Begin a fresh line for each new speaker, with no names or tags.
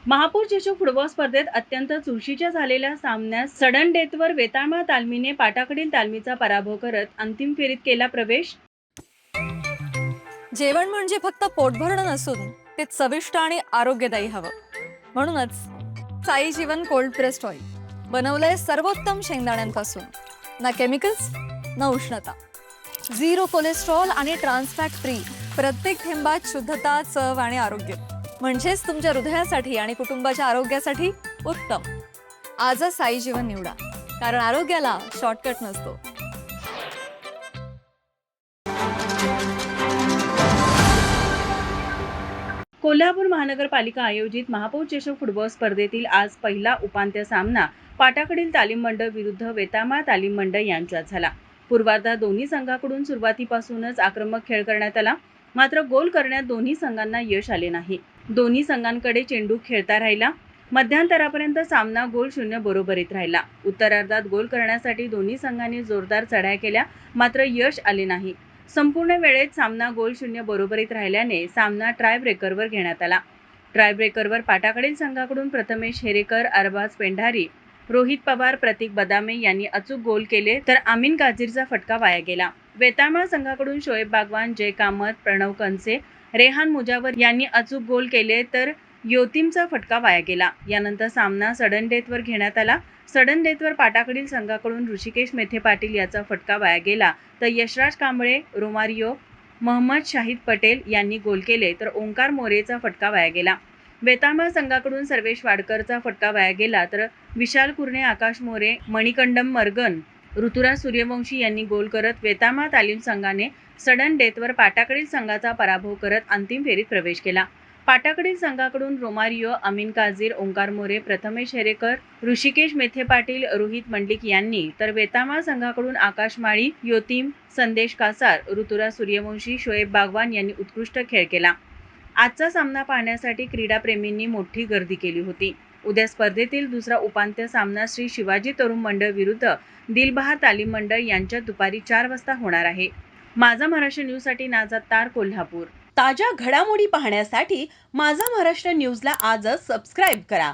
महापौर चषक फुटबॉल स्पर्धेत अत्यंत चुरशीच्या झालेल्या सामन्यात सडन डेथवर वेताळमा तालमीने पाटाकडील तालमीचा पराभव करत अंतिम फेरीत केला प्रवेश.
जेवण म्हणजे फक्त पोट भरणं नसून ते चविष्ट आणि आरोग्यदायी हवं. म्हणूनच साई जीवन कोल्ड प्रेस्ड ऑइल बनवलंय सर्वोत्तम शेंगदाण्यांपासून. ना केमिकल्स ना उष्णता, झिरो कोलेस्ट्रॉल आणि ट्रान्सफॅट फ्री. प्रत्येक थेंबात शुद्धता, चव आणि आरोग्य. म्हणजेच तुमच्या हृदयासाठी आणि कुटुंबाच्या आरोग्यासाठी उत्तम. आजच साई जीवन निवडा, कारण आरोग्याला शॉर्टकट नसतो.
कोल्हापूर महानगरपालिका आयोजित महापौर चषक फुटबॉल स्पर्धेतील आज पहिला उपांत्य सामना पाटाकडील तालीम मंडळ विरुद्ध वेताळमा तालीम मंडळ यांच्यात झाला. पूर्वार्धात दोन्ही संघाकडून सुरुवातीपासूनच आक्रमक खेळ करण्यात आला, मात्र गोल करण्यात दोन्ही संघांना यश आले नाही. दोन्ही संघांकडे चेंडू खेळता राहिला. मध्यांतरापर्यंत सामना गोल 0 बरोबरीत राहिला. उत्तरार्धात गोल करण्यासाठी दोन्ही संघांनी जोरदार चढाया केल्या, मात्र यश आले नाही. संपूर्ण वेळेत सामना गोल 0 बरोबरीत राहिल्याने सामना ट्राय ब्रेकरवर घेण्यात आला. ट्राय ब्रेकरवर पाटाकडील संघाकडून प्रथमेश हेरेकर, अरबाज पेंढारी, रोहित पवार, प्रतीक बदामे यांनी अचूक गोल केले, तर आमीन काझीरचा फटका वाया गेला. वेताळमा संघाकडून शोएब बागवान, जय कामत, प्रणव कंसे, रेहान मुजावर यांनी अचूक गोल केले, तर योतीमचा फटका वाया गेला. यानंतर सामना सडन डेथवर घेण्यात आला. सडन डेथवर पाटाकडील संघाकडून ऋषिकेश मेथे पाटील याचा फटका वाया गेला, तर यशराज कांबळे, रोमारियो, मोहम्मद शाहिद पटेल यांनी गोल केले, तर ओंकार मोरेचा फटका वाया गेला. वेताळमा संघाकडून सर्वेश वाडकरचा फटका वाया गेला, तर विशाल कुर्णे, आकाश मोरे, मणिकंडम मर्गन, ऋतुराज सूर्यवंशी यांनी गोल करत वेताळमा तालीम संघाने सडन डेथवर पाटाकडील संघाचा पराभव करत अंतिम फेरीत प्रवेश केला. पाटाकडील संघाकडून रोमारियो, आमीन काझीर, ओंकार मोरे, प्रथमेश हेरेकर, ऋषिकेश मेथे पाटील, रोहित मंडलिक यांनी, तर वेताळमा संघाकडून आकाश माळी, योतीम, संदेश कासार, ऋतुराज सूर्यवंशी, शोएब बागवान यांनी उत्कृष्ट खेळ केला. आजचा सामना पाहण्यासाठी क्रीडाप्रेमींनी मोठी गर्दी केली होती. उद्या स्पर्धेतील दुसरा उपांत्य सामना श्री शिवाजी तरुण मंडळ विरुद्ध दिलबहार तालीम मंडळ यांच्यात दुपारी 4 वाजता होणार आहे. माझा महाराष्ट्र न्यूजसाठी नाझात तार, कोल्हापूर.
ताज्या घडामोडी पाहण्यासाठी माझा महाराष्ट्र न्यूजला आजच सबस्क्राईब करा.